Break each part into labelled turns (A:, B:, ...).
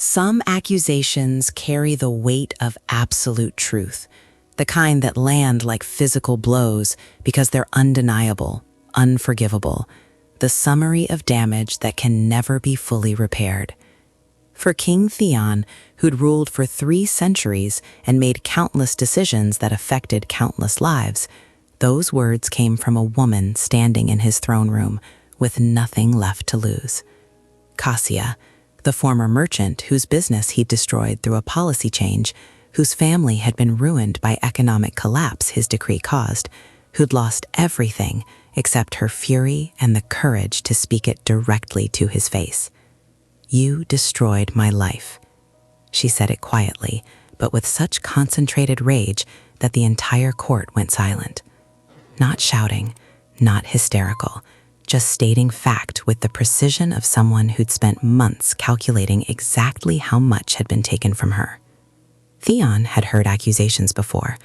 A: Some accusations carry the weight of absolute truth, the kind that land like physical blows because they're undeniable, unforgivable, the summary of damage that can never be fully repaired. For King Theon, who'd ruled for 3 centuries and made countless decisions that affected countless lives, those words came from a woman standing in his throne room with nothing left to lose. Cassia, the former merchant whose business he'd destroyed through a policy change, whose family had been ruined by economic collapse his decree caused, who'd lost everything except her fury and the courage to speak it directly to his face. "You destroyed my life." She said it quietly, but with such concentrated rage that the entire court went silent. Not shouting, not hysterical, just stating fact with the precision of someone who'd spent months calculating exactly how much had been taken from her. Theon had heard accusations before,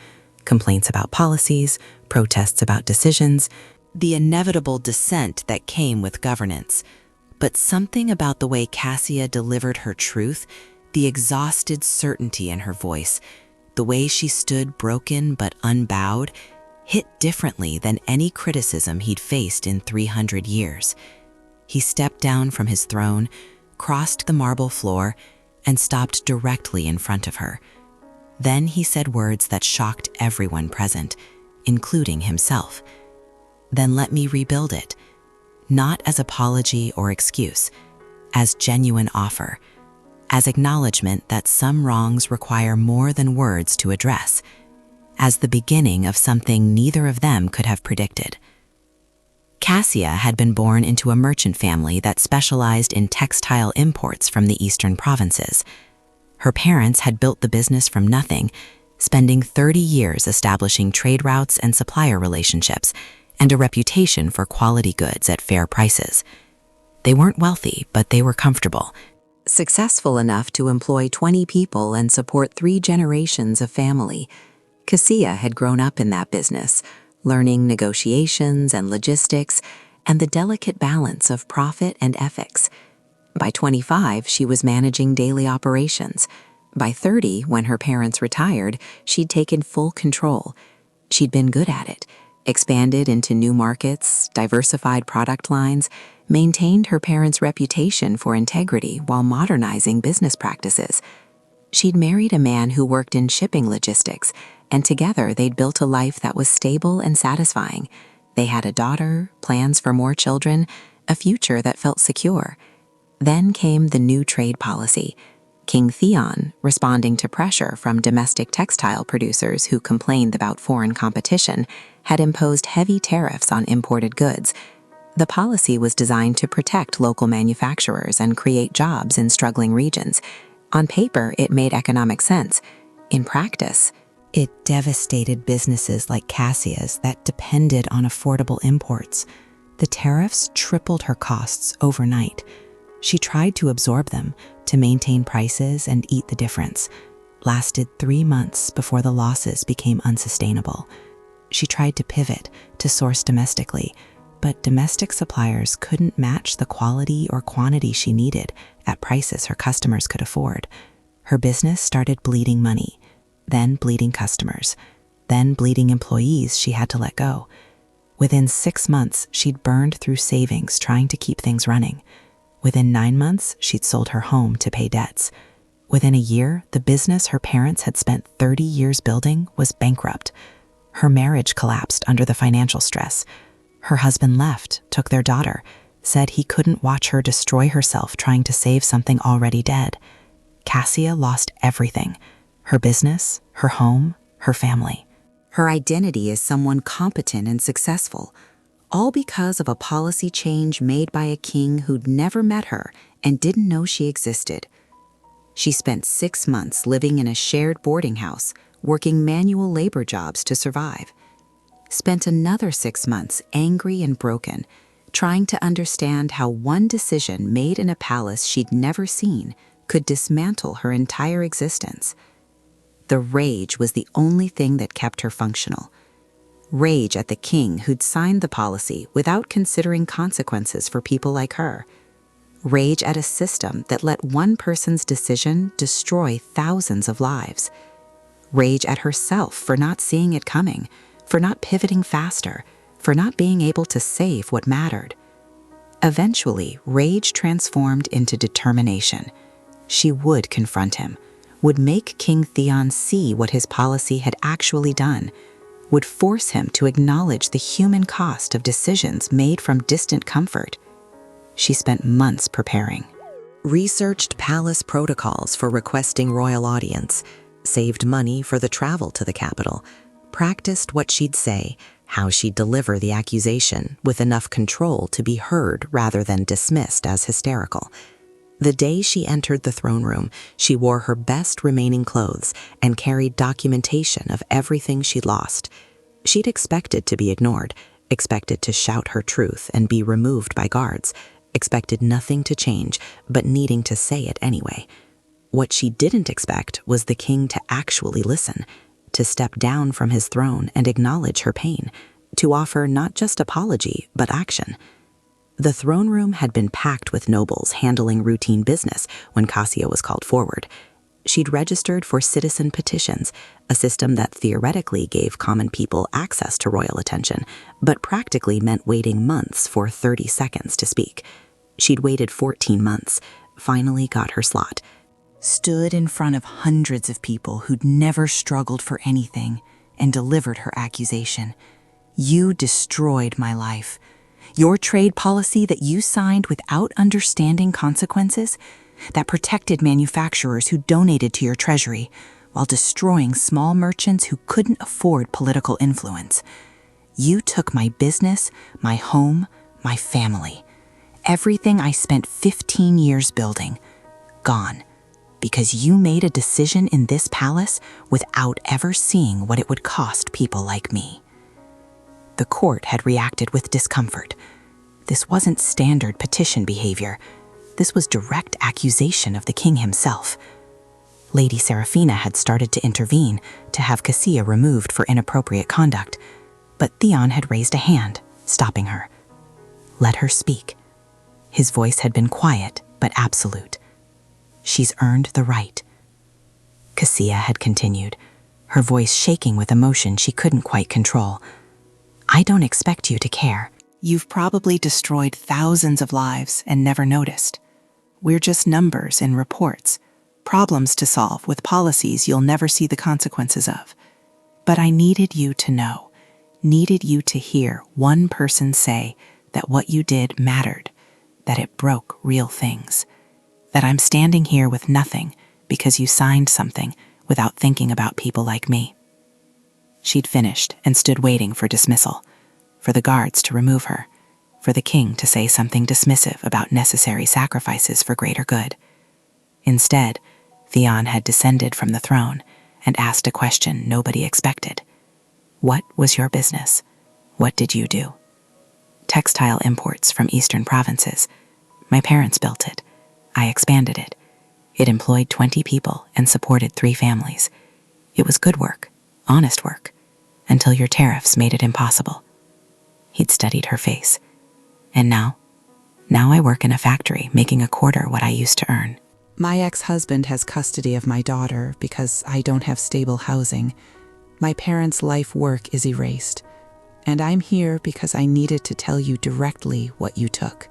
A: complaints about policies, protests about decisions, the inevitable dissent that came with governance. But something about the way Cassia delivered her truth, the exhausted certainty in her voice, the way she stood broken but unbowed, hit differently than any criticism he'd faced in 300 years. He stepped down from his throne, crossed the marble floor, and stopped directly in front of her. Then he said words that shocked everyone present, including himself. "Then let me rebuild it, not as apology or excuse, as genuine offer, as acknowledgement that some wrongs require more than words to address, as the beginning of something neither of them could have predicted." Cassia had been born into a merchant family that specialized in textile imports from the eastern provinces. Her parents had built the business from nothing, spending 30 years establishing trade routes and supplier relationships, and a reputation for quality goods at fair prices. They weren't wealthy, but they were comfortable, successful enough to employ 20 people and support 3 generations of family. Cassia had grown up in that business, learning negotiations and logistics and the delicate balance of profit and ethics. By 25, she was managing daily operations. By 30, when her parents retired, she'd taken full control. She'd been good at it, expanded into new markets, diversified product lines, maintained her parents' reputation for integrity while modernizing business practices. She'd married a man who worked in shipping logistics, and together they'd built a life that was stable and satisfying. They had a daughter, plans for more children, a future that felt secure. Then came the new trade policy. King Theon, responding to pressure from domestic textile producers who complained about foreign competition, had imposed heavy tariffs on imported goods. The policy was designed to protect local manufacturers and create jobs in struggling regions. On paper, it made economic sense. In practice, it devastated businesses like Cassia's that depended on affordable imports. The tariffs tripled her costs overnight. She tried to absorb them, to maintain prices and eat the difference. Lasted 3 months before the losses became unsustainable. She tried to pivot, to source domestically, but domestic suppliers couldn't match the quality or quantity she needed at prices her customers could afford. Her business started bleeding money, then bleeding customers, then bleeding employees she had to let go. Within 6 months, she'd burned through savings trying to keep things running. Within 9 months, she'd sold her home to pay debts. Within a year, the business her parents had spent 30 years building was bankrupt. Her marriage collapsed under the financial stress. Her husband left, took their daughter, said he couldn't watch her destroy herself trying to save something already dead. Cassia lost everything: her business, her home, her family. Her identity as someone competent and successful, all because of a policy change made by a king who'd never met her and didn't know she existed. She spent 6 months living in a shared boarding house, working manual labor jobs to survive. Spent another 6 months angry and broken, trying to understand how one decision made in a palace she'd never seen could dismantle her entire existence. The rage was the only thing that kept her functional. Rage at the king who'd signed the policy without considering consequences for people like her. Rage at a system that let one person's decision destroy thousands of lives. Rage at herself for not seeing it coming, for not pivoting faster, for not being able to save what mattered. Eventually, rage transformed into determination. She would confront him, would make King Theon see what his policy had actually done, would force him to acknowledge the human cost of decisions made from distant comfort. She spent months preparing. Researched palace protocols for requesting royal audience, saved money for the travel to the capital, practiced what she'd say, how she'd deliver the accusation with enough control to be heard rather than dismissed as hysterical. The day she entered the throne room, she wore her best remaining clothes and carried documentation of everything she'd lost. She'd expected to be ignored, expected to shout her truth and be removed by guards, expected nothing to change, but needing to say it anyway. What she didn't expect was the king to actually listen, to step down from his throne and acknowledge her pain, to offer not just apology, but action. The throne room had been packed with nobles handling routine business when Cassia was called forward. She'd registered for citizen petitions, a system that theoretically gave common people access to royal attention, but practically meant waiting months for 30 seconds to speak. She'd waited 14 months, finally got her slot. Stood in front of hundreds of people who'd never struggled for anything, and delivered her accusation. You destroyed my life. Your trade policy that you signed without understanding consequences, that protected manufacturers who donated to your treasury, while destroying small merchants who couldn't afford political influence. You took my business, my home, my family. Everything I spent 15 years building, gone. Because you made a decision in this palace without ever seeing what it would cost people like me. The court had reacted with discomfort. This wasn't standard petition behavior. This was direct accusation of the king himself. Lady Seraphina had started to intervene to have Cassia removed for inappropriate conduct, but Theon had raised a hand, stopping her. Let her speak. His voice had been quiet but absolute. She's earned the right. Cassia had continued, her voice shaking with emotion she couldn't quite control. I don't expect you to care. You've probably destroyed thousands of lives and never noticed. We're just numbers in reports, problems to solve with policies you'll never see the consequences of. But I needed you to know, needed you to hear one person say that what you did mattered, that it broke real things. That I'm standing here with nothing because you signed something without thinking about people like me. She'd finished and stood waiting for dismissal, for the guards to remove her, for the king to say something dismissive about necessary sacrifices for greater good. Instead, Theon had descended from the throne and asked a question nobody expected. What was your business? What did you do? Textile imports from eastern provinces. My parents built it. I expanded it. It employed 20 people and supported 3 families. It was good work, honest work, until your tariffs made it impossible. He'd studied her face. And now I work in a factory making a quarter what I used to earn.
B: My ex-husband has custody of my daughter because I don't have stable housing. My parents' life work is erased. And I'm here because I needed to tell you directly what you took.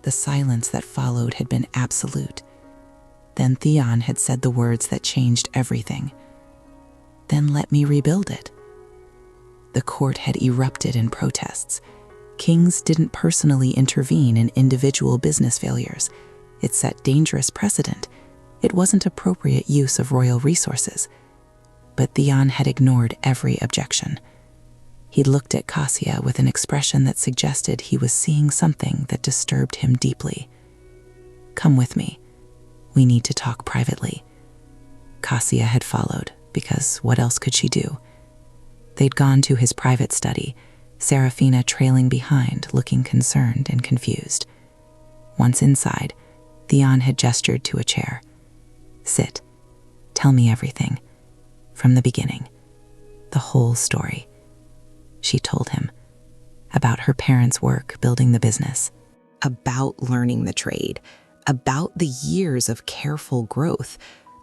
B: The silence that followed had been absolute. Then Theon had said the words that changed everything. Then let me rebuild it. The court had erupted in protests. Kings didn't personally intervene in individual business failures. It set dangerous precedent. It wasn't appropriate use of royal resources. But Theon had ignored every objection. He looked at Cassia with an expression that suggested he was seeing something that disturbed him deeply. Come with me. We need to talk privately. Cassia had followed, because what else could she do? They'd gone to his private study, Seraphina trailing behind, looking concerned and confused. Once inside, Theon had gestured to a chair. Sit. Tell me everything. From the beginning. The whole story. She told him about her parents' work building the business.
A: about learning the trade, about the years of careful growth,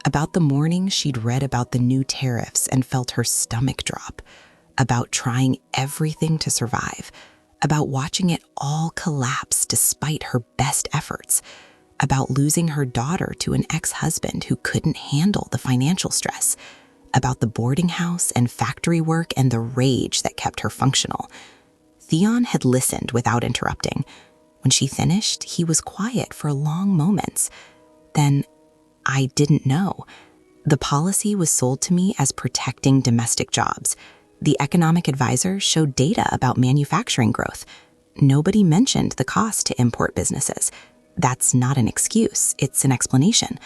A: about the mornings she'd read about the new tariffs and felt her stomach drop, about trying everything to survive, about watching it all collapse despite her best efforts, about losing her daughter to an ex-husband who couldn't handle the financial stress, about the boarding house and factory work and the rage that kept her functional. Theon had listened without interrupting. When she finished, he was quiet for long moments. Then, I didn't know. The policy was sold to me as protecting domestic jobs. The economic advisor showed data about manufacturing growth. Nobody mentioned the cost to import businesses. That's not an excuse, it's an explanation.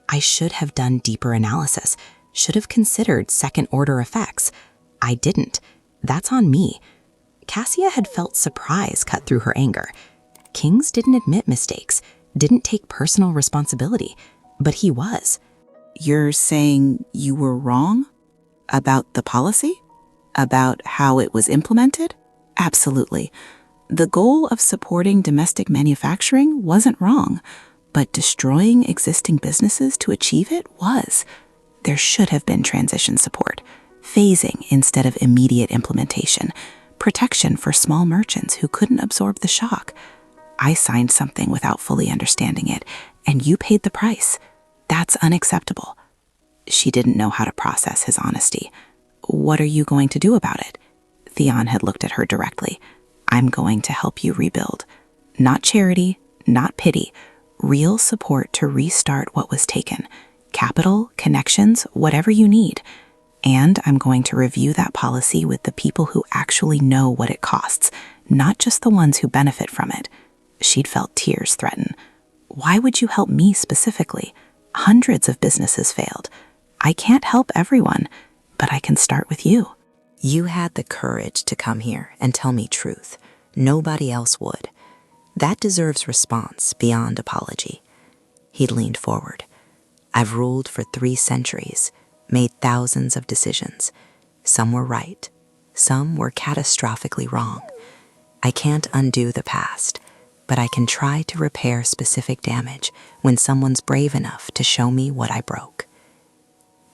A: I should have done deeper analysis, should have considered second-order effects. I didn't. That's on me. Cassia had felt surprise cut through her anger. Kings didn't admit mistakes, didn't take personal responsibility, but he was.
B: You're saying you were wrong about the policy? About how it was implemented? Absolutely. The goal of supporting domestic manufacturing wasn't wrong, but destroying existing businesses to achieve it was. There should have been transition support, phasing instead of immediate implementation, protection for small merchants who couldn't absorb the shock. I signed something without fully understanding it, and you paid the price. That's unacceptable. She didn't know how to process his honesty. What are you going to do about it? Theon had looked at her directly. I'm going to help you rebuild. Not charity, not pity. Real support to restart what was taken. Capital, connections, whatever you need. And I'm going to review that policy with the people who actually know what it costs, not just the ones who benefit from it. She'd felt tears threaten. Why would you help me specifically? Hundreds of businesses failed. I can't help everyone, but I can start with you.
A: You had the courage to come here and tell me truth. Nobody else would. That deserves response beyond apology. He leaned forward. I've ruled for 3 centuries, made thousands of decisions. Some were right. Some were catastrophically wrong. I can't undo the past, but I can try to repair specific damage when someone's brave enough to show me what I broke.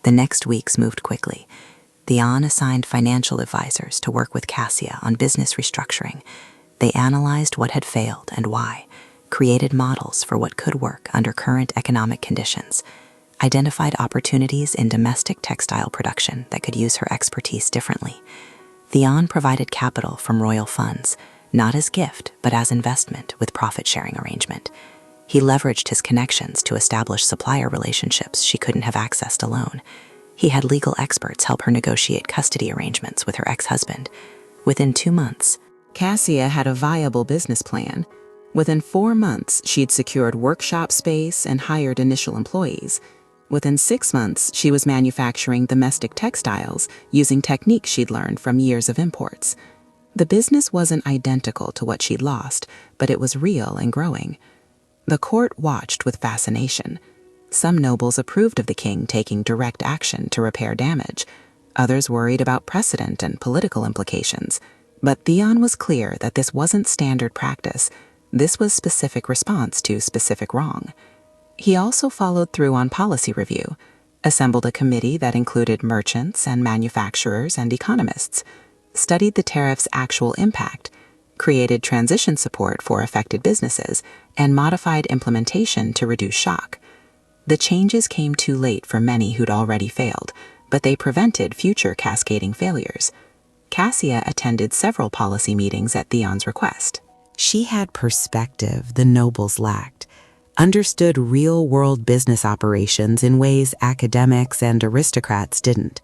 A: The next weeks moved quickly. Theon assigned financial advisors to work with Cassia on business restructuring. They analyzed what had failed and why, created models for what could work under current economic conditions, identified opportunities in domestic textile production that could use her expertise differently. Theon provided capital from royal funds, not as gift, but as investment with profit-sharing arrangement. He leveraged his connections to establish supplier relationships she couldn't have accessed alone. He had legal experts help her negotiate custody arrangements with her ex-husband. Within 2 months, Cassia had a viable business plan. Within 4 months, she'd secured workshop space and hired initial employees. Within 6 months, she was manufacturing domestic textiles using techniques she'd learned from years of imports. The business wasn't identical to what she'd lost, but it was real and growing. The court watched with fascination. Some nobles approved of the king taking direct action to repair damage. Others worried about precedent and political implications. But Theon was clear that this wasn't standard practice. This was specific response to specific wrong. He also followed through on policy review, assembled a committee that included merchants and manufacturers and economists, studied the tariff's actual impact, created transition support for affected businesses, and modified implementation to reduce shock. The changes came too late for many who'd already failed, but they prevented future cascading failures. Cassia attended several policy meetings at Theon's request. She had perspective the nobles lacked, understood real-world business operations in ways academics and aristocrats didn't.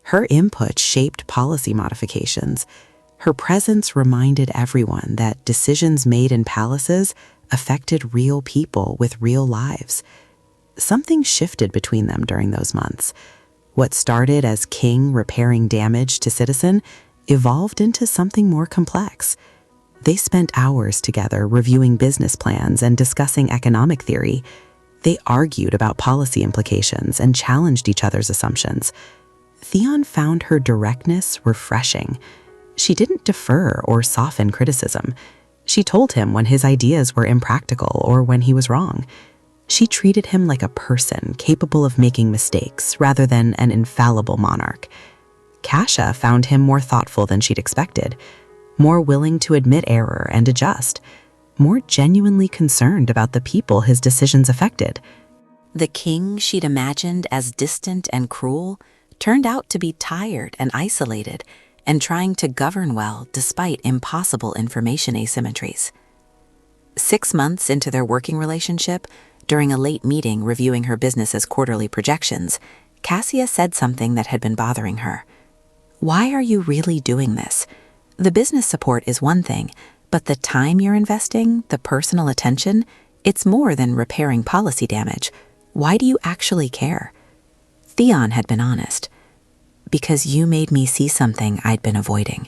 A: Her input shaped policy modifications. Her presence reminded everyone that decisions made in palaces affected real people with real lives. Something shifted between them during those months. What started as king repairing damage to citizen evolved into something more complex. They spent hours together reviewing business plans and discussing economic theory. They argued about policy implications and challenged each other's assumptions. Theon found her directness refreshing. She didn't defer or soften criticism. She told him when his ideas were impractical or when he was wrong. She treated him like a person capable of making mistakes rather than an infallible monarch. Kasia found him more thoughtful than she'd expected, more willing to admit error and adjust, more genuinely concerned about the people his decisions affected. The king she'd imagined as distant and cruel turned out to be tired and isolated and trying to govern well despite impossible information asymmetries. 6 months into their working relationship, during a late meeting reviewing her business's quarterly projections, Kasia said something that had been bothering her. "Why are you really doing this? The business support is one thing, but the time you're investing, the personal attention, it's more than repairing policy damage. Why do you actually care?" Theon had been honest. "Because you made me see something I'd been avoiding,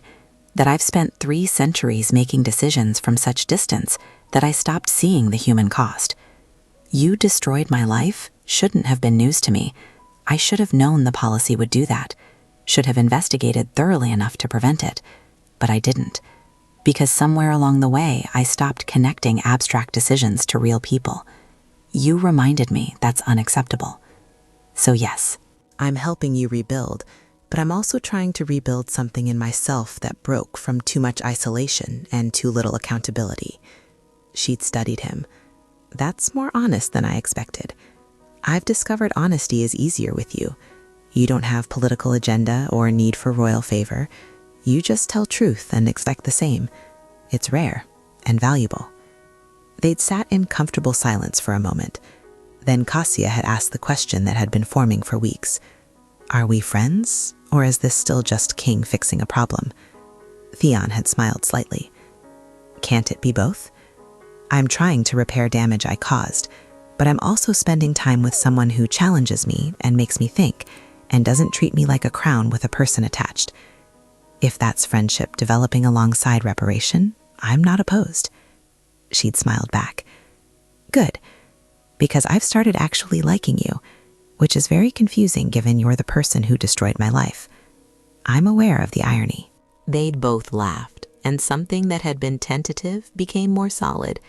A: that I've spent 3 centuries making decisions from such distance that I stopped seeing the human cost. You destroyed my life shouldn't have been news to me. I should have known the policy would do that, should have investigated thoroughly enough to prevent it, but I didn't. Because somewhere along the way, I stopped connecting abstract decisions to real people. You reminded me that's unacceptable. So yes, I'm helping you rebuild, but I'm also trying to rebuild something in myself that broke from too much isolation and too little accountability." She'd studied him. "That's more honest than I expected. I've discovered honesty is easier with you. You don't have political agenda or need for royal favor. You just tell truth and expect the same. It's rare and valuable." They'd sat in comfortable silence for a moment. Then Kasia had asked the question that had been forming for weeks. "Are we friends, or is this still just King fixing a problem?" Theon had smiled slightly. "Can't it be both? I'm trying to repair damage I caused, but I'm also spending time with someone who challenges me and makes me think, and doesn't treat me like a crown with a person attached. If that's friendship developing alongside reparation, I'm not opposed." She'd smiled back. "Good, because I've started actually liking you, which is very confusing given you're the person who destroyed my life. I'm aware of the irony." They'd both laughed, and something that had been tentative became more solid.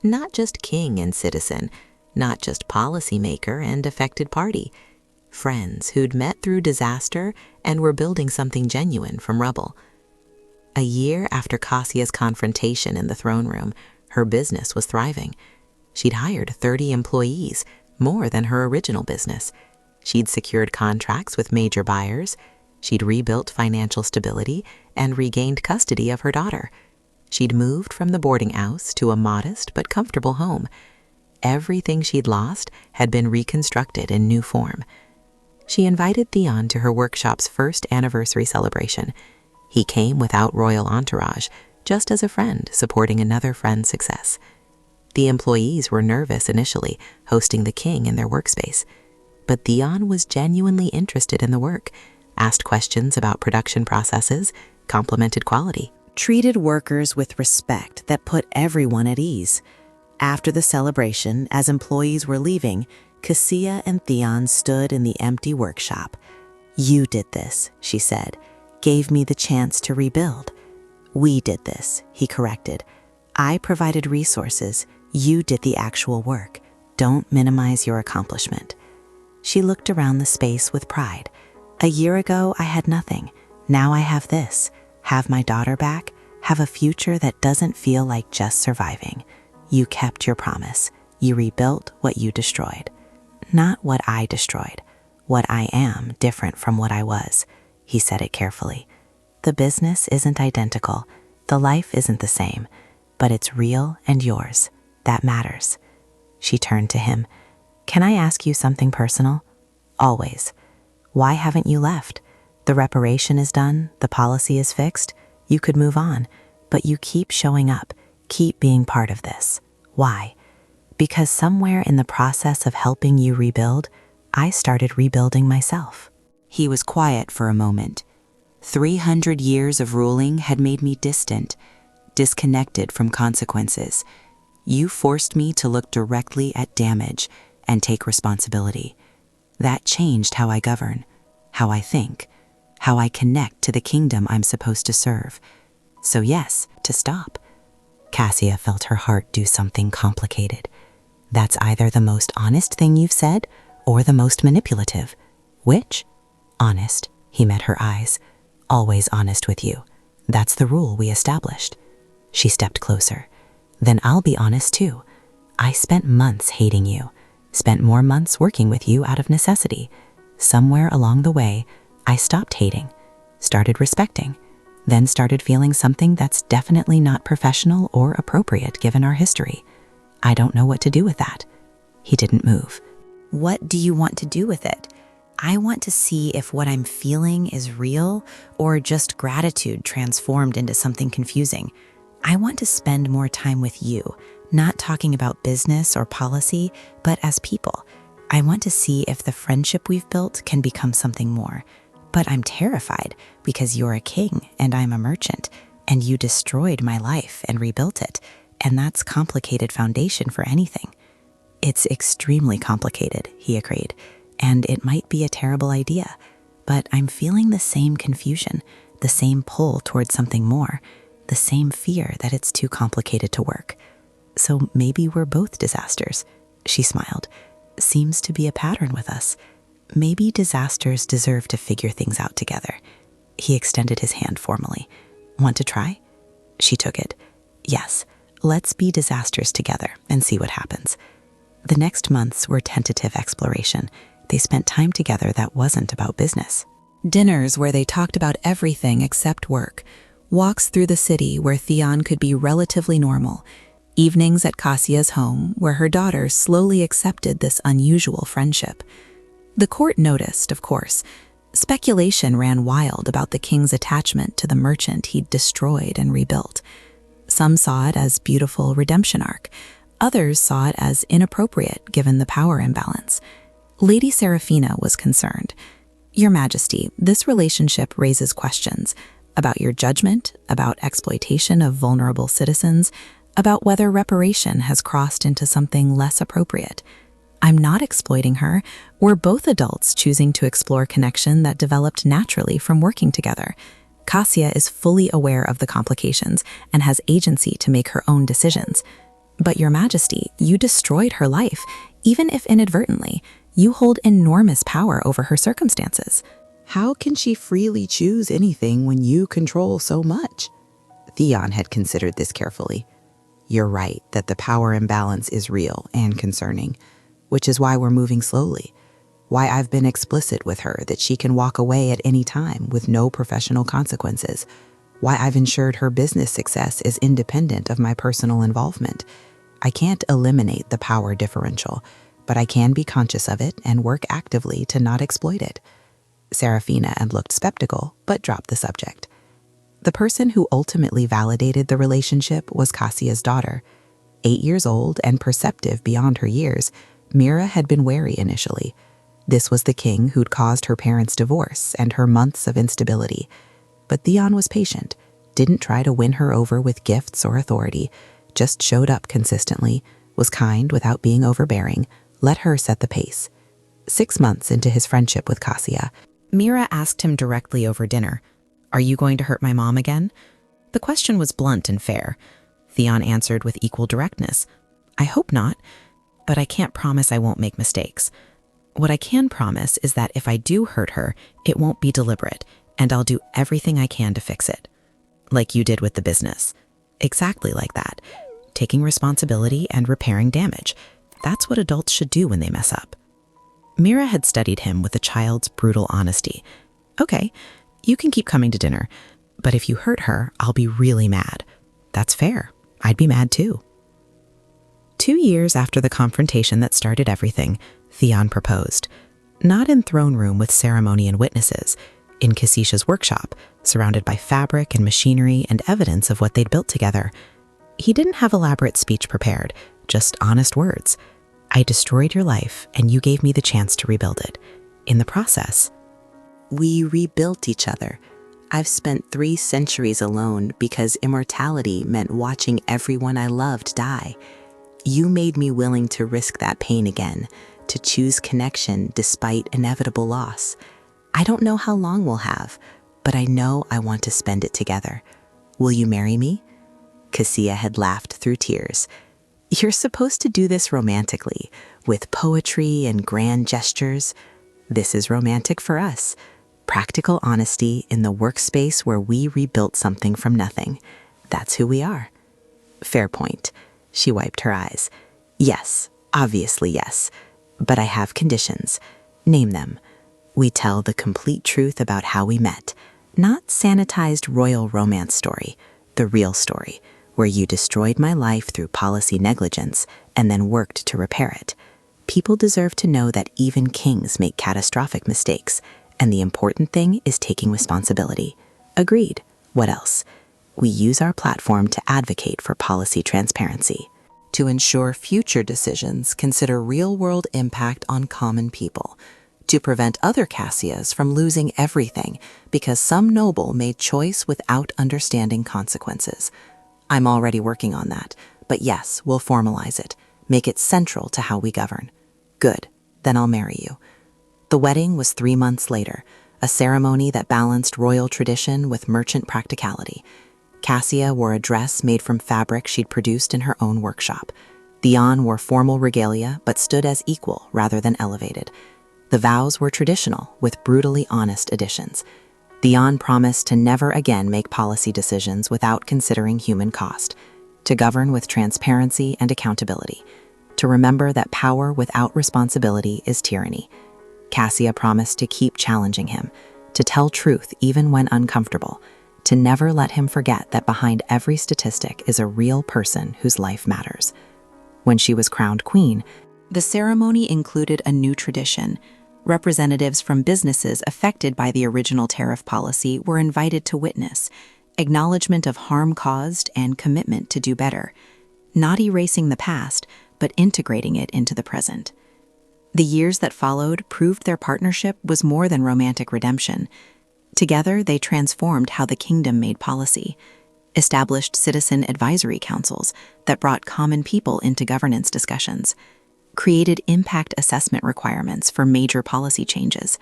A: Not just king and citizen, not just policymaker and affected party. Friends who'd met through disaster and were building something genuine from rubble. A year after Kasia's confrontation in the throne room, her business was thriving. She'd hired 30 employees, more than her original business. She'd secured contracts with major buyers. She'd rebuilt financial stability and regained custody of her daughter. She'd moved from the boarding house to a modest but comfortable home. Everything she'd lost had been reconstructed in new form. She invited Theon to her workshop's first anniversary celebration. He came without royal entourage, just as a friend supporting another friend's success. The employees were nervous initially, hosting the king in their workspace. But Theon was genuinely interested in the work, asked questions about production processes, complimented quality, treated workers with respect that put everyone at ease. After the celebration, as employees were leaving, Kasia and Theon stood in the empty workshop. "You did this," she said, "gave me the chance to rebuild." "We did this," he corrected. "I provided resources. You did the actual work. Don't minimize your accomplishment." She looked around the space with pride. "A year ago, I had nothing. Now I have this. Have my daughter back. Have a future that doesn't feel like just surviving. You kept your promise. You rebuilt what you destroyed. Not what I destroyed. What I am different from what I was." He said it carefully. "The business isn't identical. The life isn't the same. But it's real and yours. That matters." She turned to him. "Can I ask you something personal?" "Always." "Why haven't you left? The reparation is done, the policy is fixed. You could move on, but you keep showing up, keep being part of this. Why?" "Because somewhere in the process of helping you rebuild, I started rebuilding myself." He was quiet for a moment. 300 years of ruling had made me distant, disconnected from consequences. You forced me to look directly at damage and take responsibility. That changed how I govern, how I think, how I connect to the kingdom I'm supposed to serve. So yes, to stop. Cassia felt her heart do something complicated. That's either the most honest thing you've said or the most manipulative. Which? Honest, he met her eyes. Always honest with you. That's the rule we established. She stepped closer. Then I'll be honest too. I spent months hating you. Spent more months working with you out of necessity. Somewhere along the way, I stopped hating, started respecting, then started feeling something that's definitely not professional or appropriate given our history. I don't know what to do with that. He didn't move.
C: What do you want to do with it? I want to see if what I'm feeling is real or just gratitude transformed into something confusing. I want to spend more time with you, not talking about business or policy, but as people. I want to see if the friendship we've built can become something more. But I'm terrified because you're a king and I'm a merchant, and you destroyed my life and rebuilt it, and that's complicated foundation for anything. It's extremely complicated, he agreed, and it might be a terrible idea, but I'm feeling the same confusion, the same pull towards something more, the same fear that it's too complicated to work. So maybe we're both disasters. She smiled. Seems to be a pattern with us. Maybe disasters deserve to figure things out together. He extended his hand formally. Want to try? She took it. Yes, let's be disasters together and see what happens. The next months were tentative exploration. They spent time together that wasn't about business.
B: Dinners where they talked about everything except work. Walks through the city where Theon could be relatively normal. Evenings at Cassia's home where her daughter slowly accepted this unusual friendship. The court noticed, of course. Speculation ran wild about the king's attachment to the merchant he'd destroyed and rebuilt. Some saw it as beautiful redemption arc. Others saw it as inappropriate given the power imbalance. Lady Seraphina was concerned. Your Majesty, this relationship raises questions about your judgment, about exploitation of vulnerable citizens, about whether reparation has crossed into something less appropriate. I'm not exploiting her. We're both adults choosing to explore connection that developed naturally from working together. Cassia is fully aware of the complications and has agency to make her own decisions. But Your Majesty, you destroyed her life, even if inadvertently. You hold enormous power over her circumstances.
A: How can she freely choose anything when you control so much? Theon had considered this carefully. You're right that the power imbalance is real and concerning, which is why we're moving slowly, why I've been explicit with her that she can walk away at any time with no professional consequences, why I've ensured her business success is independent of my personal involvement. I can't eliminate the power differential, but I can be conscious of it and work actively to not exploit it. Seraphina had looked skeptical, but dropped the subject. The person who ultimately validated the relationship was Cassia's daughter. 8 years old and perceptive beyond her years, Mira had been wary initially. This was the king who'd caused her parents' divorce and her months of instability. But Theon was patient, didn't try to win her over with gifts or authority, just showed up consistently, was kind without being overbearing, let her set the pace. 6 months into his friendship with Cassia,
C: Mira asked him directly over dinner, "Are you going to hurt my mom again?" The question was blunt and fair. Theon answered with equal directness, "I hope not, but I can't promise I won't make mistakes. What I can promise is that if I do hurt her, it won't be deliberate, and I'll do everything I can to fix it." Like you did with the business. Exactly like that. Taking responsibility and repairing damage. That's what adults should do when they mess up. Mira had studied him with a child's brutal honesty. "Okay, you can keep coming to dinner, but if you hurt her, I'll be really mad." That's fair. I'd be mad too. 2 years after the confrontation that started everything, Theon proposed. Not in throne room with ceremony and witnesses, in Cassicia's workshop, surrounded by fabric and machinery and evidence of what they'd built together. He didn't have elaborate speech prepared, just honest words. "I destroyed your life, and you gave me the chance to rebuild it. In the process, we rebuilt each other. I've spent 3 centuries alone because immortality meant watching everyone I loved die. You made me willing to risk that pain again, to choose connection despite inevitable loss. I don't know how long we'll have, but I know I want to spend it together. Will you marry me?"
A: Cassia had laughed through tears. You're supposed to do this romantically, with poetry and grand gestures. This is romantic for us. Practical honesty in the workspace where we rebuilt something from nothing. That's who we are. Fair point. She wiped her eyes. Yes, obviously yes. But I have conditions. Name them. We tell the complete truth about how we met. Not sanitized royal romance story. The real story, where you destroyed my life through policy negligence and then worked to repair it. People deserve to know that even kings make catastrophic mistakes, and the important thing is taking responsibility. Agreed. What else? We use our platform to advocate for policy transparency. To ensure future decisions consider real-world impact on common people. To prevent other Cassias from losing everything because some noble made choice without understanding consequences. I'm already working on that, but yes, we'll formalize it. Make it central to how we govern. Good, then I'll marry you. The wedding was 3 months later, a ceremony that balanced royal tradition with merchant practicality. Cassia wore a dress made from fabric she'd produced in her own workshop. Theon wore formal regalia, but stood as equal rather than elevated. The vows were traditional, with brutally honest additions. Theon promised to never again make policy decisions without considering human cost, to govern with transparency and accountability, to remember that power without responsibility is tyranny. Cassia promised to keep challenging him, to tell truth even when uncomfortable, to never let him forget that behind every statistic is a real person whose life matters. When she was crowned queen, the ceremony included a new tradition. Representatives from businesses affected by the original tariff policy were invited to witness, acknowledgement of harm caused and commitment to do better, not erasing the past, but integrating it into the present. The years that followed proved their partnership was more than romantic redemption. Together, they transformed how the kingdom made policy, established citizen advisory councils that brought common people into governance discussions, created impact assessment requirements for major policy changes,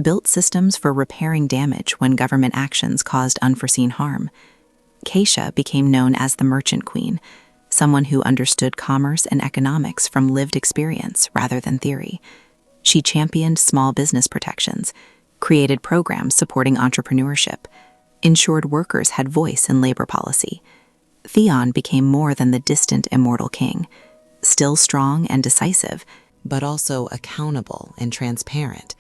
A: built systems for repairing damage when government actions caused unforeseen harm. Keisha became known as the Merchant Queen, someone who understood commerce and economics from lived experience rather than theory. She championed small business protections, created programs supporting entrepreneurship, ensured workers had voice in labor policy. Theon became more than the distant immortal king, still strong and decisive, but also accountable and transparent.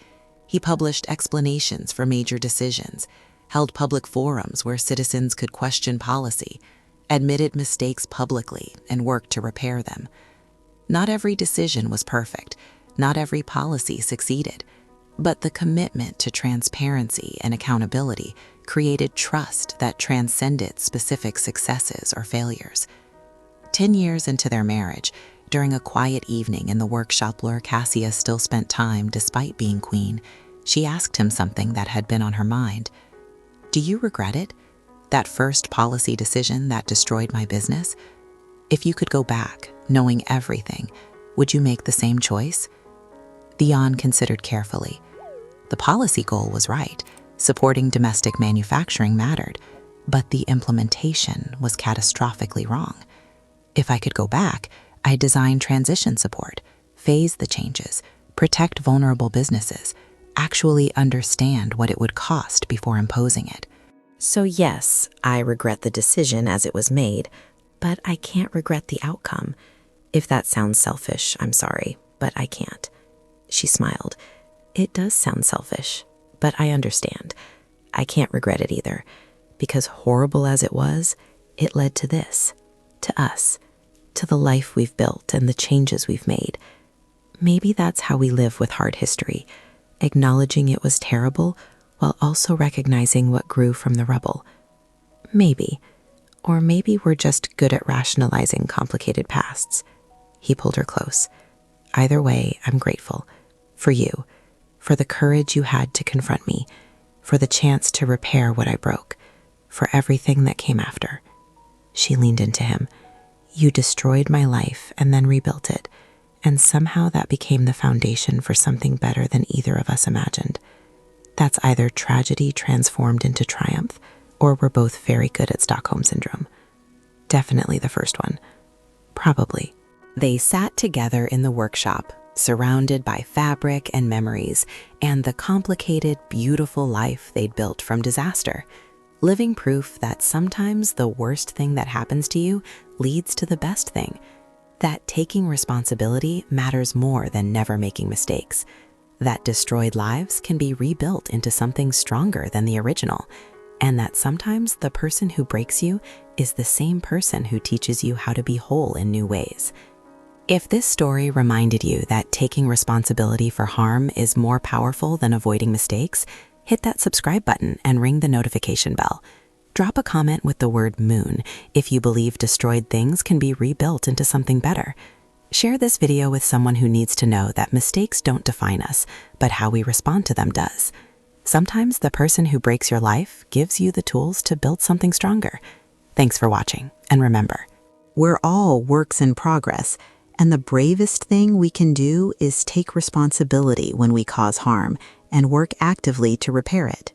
A: He published explanations for major decisions, held public forums where citizens could question policy, admitted mistakes publicly, and worked to repair them. Not every decision was perfect, not every policy succeeded, but the commitment to transparency and accountability created trust that transcended specific successes or failures. 10 years into their marriage, during a quiet evening in the workshop where Cassia still spent time despite being queen, she asked him something that had been on her mind. Do you regret it? That first policy decision that destroyed my business? If you could go back, knowing everything, would you make the same choice? Theon considered carefully. The policy goal was right. Supporting domestic manufacturing mattered, but the implementation was catastrophically wrong. If I could go back, I'd design transition support, phase the changes, protect vulnerable businesses, actually understand what it would cost before imposing it.
C: So yes, I regret the decision as it was made, but I can't regret the outcome. If that sounds selfish, I'm sorry, but I can't. She smiled. It does sound selfish, but I understand. I can't regret it either, because horrible as it was, it led to this, to us, to the life we've built and the changes we've made. Maybe that's how we live with hard history, acknowledging it was terrible while also recognizing what grew from the rubble. Maybe. Or maybe we're just good at rationalizing complicated pasts. He pulled her close. Either way, I'm grateful. For you. For the courage you had to confront me. For the chance to repair what I broke. For everything that came after. She leaned into him. You destroyed my life and then rebuilt it. And somehow that became the foundation for something better than either of us imagined. That's either tragedy transformed into triumph, or we're both very good at Stockholm Syndrome.
A: Definitely the first one. Probably. They sat together in the workshop, surrounded by fabric and memories, and the complicated, beautiful life they'd built from disaster, living proof that sometimes the worst thing that happens to you leads to the best thing, that taking responsibility matters more than never making mistakes, that destroyed lives can be rebuilt into something stronger than the original, and that sometimes the person who breaks you is the same person who teaches you how to be whole in new ways. If this story reminded you that taking responsibility for harm is more powerful than avoiding mistakes, hit that subscribe button and ring the notification bell. Drop a comment with the word moon if you believe destroyed things can be rebuilt into something better. Share this video with someone who needs to know that mistakes don't define us, but how we respond to them does. Sometimes the person who breaks your life gives you the tools to build something stronger. Thanks for watching, and remember,
B: We're all works in progress, and the bravest thing we can do is take responsibility when we cause harm and work actively to repair it.